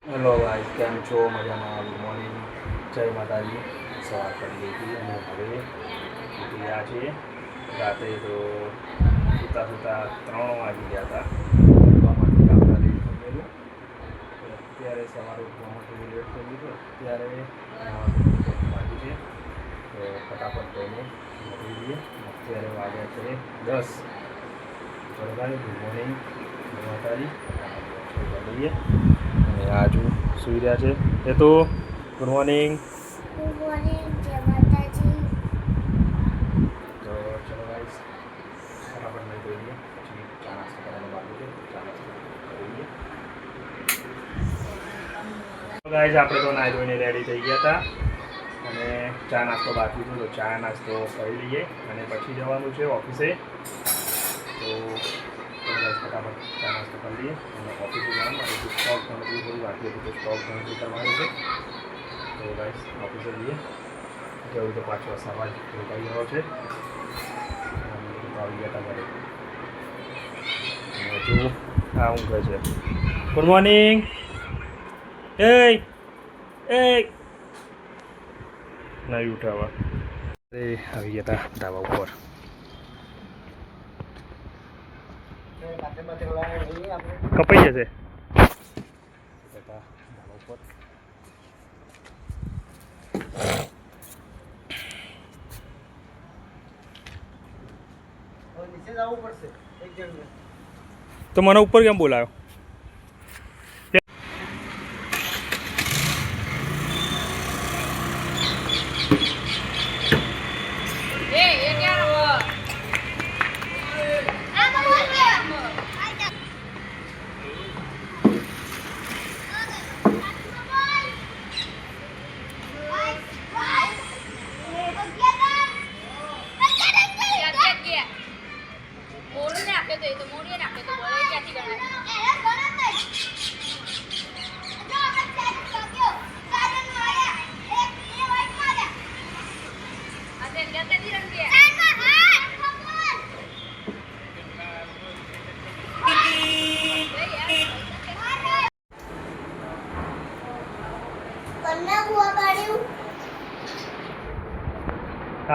Hello guys, કેમ છો? મજામાં? ગુડ મોર્નિંગ, જય માતાજી. સવાર કરી લીધી અને હવે ઉઠી ગયા છીએ. રાત્રે તો સૂતા સૂતા 3 વાગી ગયા હતા. ઉઠવામાંથી આવતા લેટ થઈ ગયેલું. અત્યારે સવારે ઉઠવામાં થોડું લેટ થઈ ગયું. અત્યારે બાકી છે તો ફટાફટ જઈને ઉઠી દઈએ. અત્યારે વાગ્યા છે 10. બરાબર, ગુડ મોર્નિંગ, જય માતાજી. લઈએ અને આજુ સુઈ રહ્યા છે. એ તો ગુડ મોર્નિંગ. ગુડ મોર્નિંગ, જય માતાજી. તો ચલો ગાઈસ, ફટાફટ નહીં જોઈએ, પછી ચા નાસ્તો કરવાનો બાકી છે. ચા નાસ્તો કરીએ. ગાઈસ, આપણે તો નાહી ધોઈને રેડી થઈ ગયા હતા અને ચા નાસ્તો બાકી હતો, તો ચા નાસ્તો કરી લઈએ અને પછી જવાનું છે ઓફિસે. તો ફટાફટ ચા નાસ્તો કરી લઈએ અને ઓફિસે જવાનું અને સ્ટોક ગણતરી થોડી બાકી હતી, તો સ્ટોક ગણતરી કરવાની છે. તો ગાઈસ, ઓફિસે જઈએ. જવું તો પાછો સવાર રોકાઈ ગયો છે. આવી ગયા હતા ઘરે. હજુ આ ઊંઘે છે. Good morning. એ નહીં ઉઠાવા. અરે આવી ગયા હતા ધાબા ઉપર. કપાઈ જશે. ધાબા ઉપર તો મને ઉપર કેમ બોલાયો?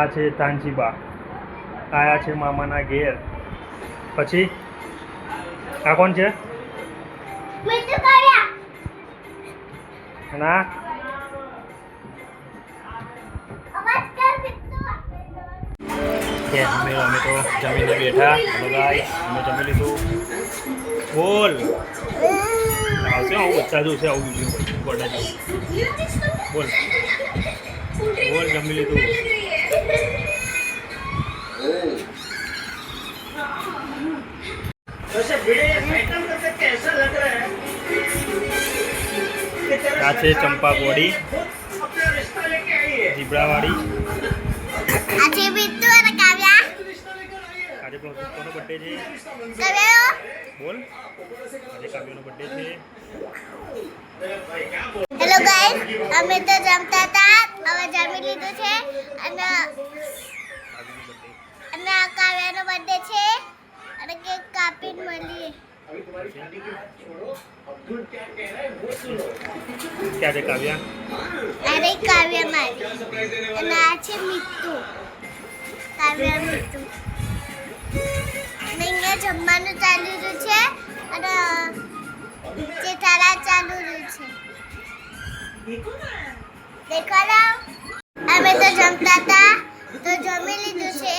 આ છે તાનજીબા, આયા છે મામાના ઘેર. પછી આ કોણ છે? ના, અમે તો જમીને બેઠા. હલો ગાઈસ, અમે જમી લીધું. બોલ, આવશે આવું બચ્ચા જોશે આવું વિડીયો બોલ બોલ, જમી લીધું. આ છે ચંપા બોડી, જીબ્રાવાળી. આજે બીતુ અને કાવ્યા. આજે કોનો બર્થડે છે? કાવ્યા બોલ, આજે કાવ્યાનો બર્થડે છે. હેલો ગાઈસ, અમે તો જમતા હતા, હવે જમી લીધું છે અને કાવ્યાનો બર્થડે છે અને કેક કાપીને મળીએ. ક્યાં છે કાવ્યા? અરે કાવ્યા મારી અને આ છે મીતુ. કાવ્યા મીતુ. અને અહીંયા જમવાનું ચાલી રહ્યું છે અને જેઠાલાલ ચાલુ રહ્યું છે. દેખાડો. અમે તો જમતા હતા, તો જમી લીધું છે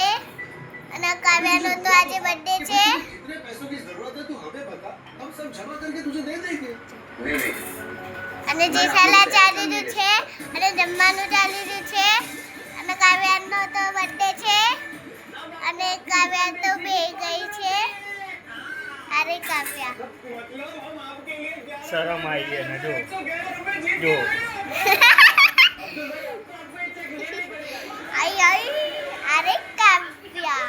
અને કાવ્યાનો તો આજે બર્થડે છે. અને જેઠાલાલ ચાલી રહ્યું છે અને જમવાનું ચાલી રહ્યું છે અને કાવ્યાનો તો બર્થડે છે અને કાવ્યા તો બે ગઈ છે. અરે કાવ્યા, શરમ આવી ગઈ ને જો અરે કાવ્યા.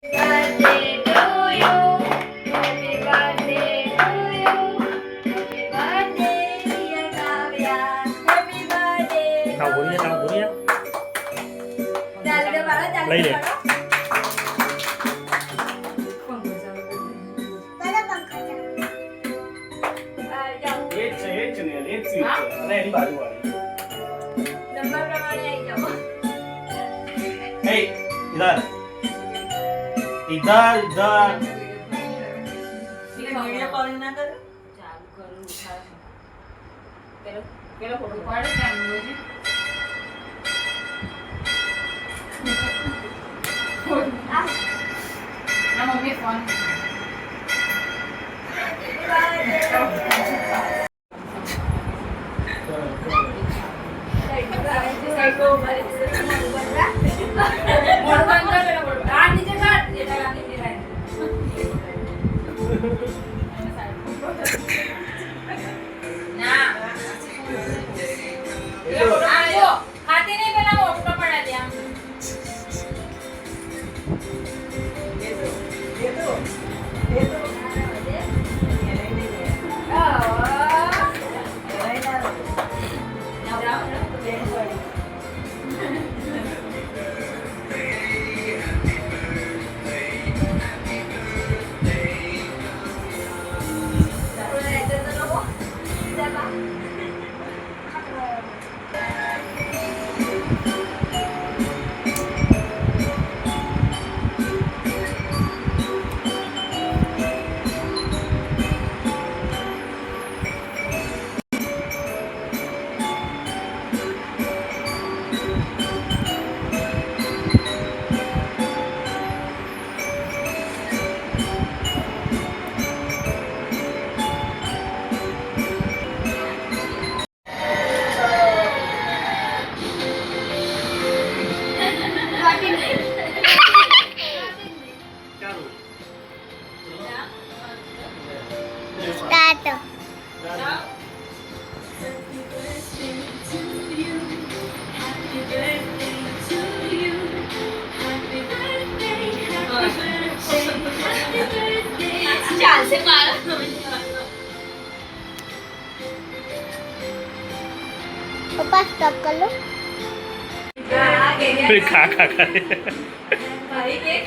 ના ભૂરિયા લઈ લે. એ જ ને એ જ સીટ છે અને એની બાજુવાળી. એ ઇધર ઇધર ઇધર મમ્મી ફોન ખાતી નહીં પેલા મોટું પડ્યા ત્યાં સ્ટાર્ટ. ચાલશે મારા પપ્પા સ્ટોપ કર લો. ખા ખા ખા મારી કેક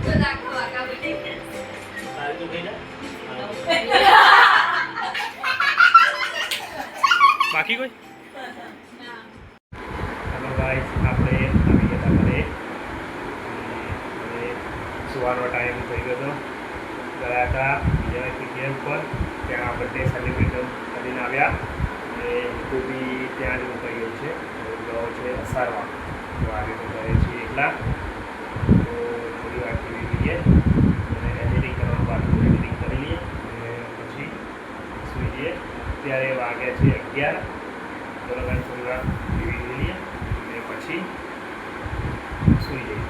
તો દાખવ આગા બધી બાકી કોઈ હેલો ગાઈસ આપણે આવી ગયા ઘરે. હવે સુવાનો ટાઈમ થઈ ગયો હતો. ગયા હતા બીજા પીજીએમ પર ત્યાં બર્થડે સેલિબ્રેટ કરીને આવ્યા અને હિતુ બી ત્યાં જ મુકાઈ ગયું છે. ગયો છે અસારવા. તો આજે તો ઘરે છીએ એકલા. તો થોડી વાર ટીવી જોઈએ અને એડિટિંગ કરવાનું બાકી એડિટિંગ કરી લઈએ અને પછી સૂઈ જઈએ. અત્યારે વાગ્યા છે 11. થોડી વાર ટીવી જોઈ લઈએ અને પછી સૂઈ જઈએ.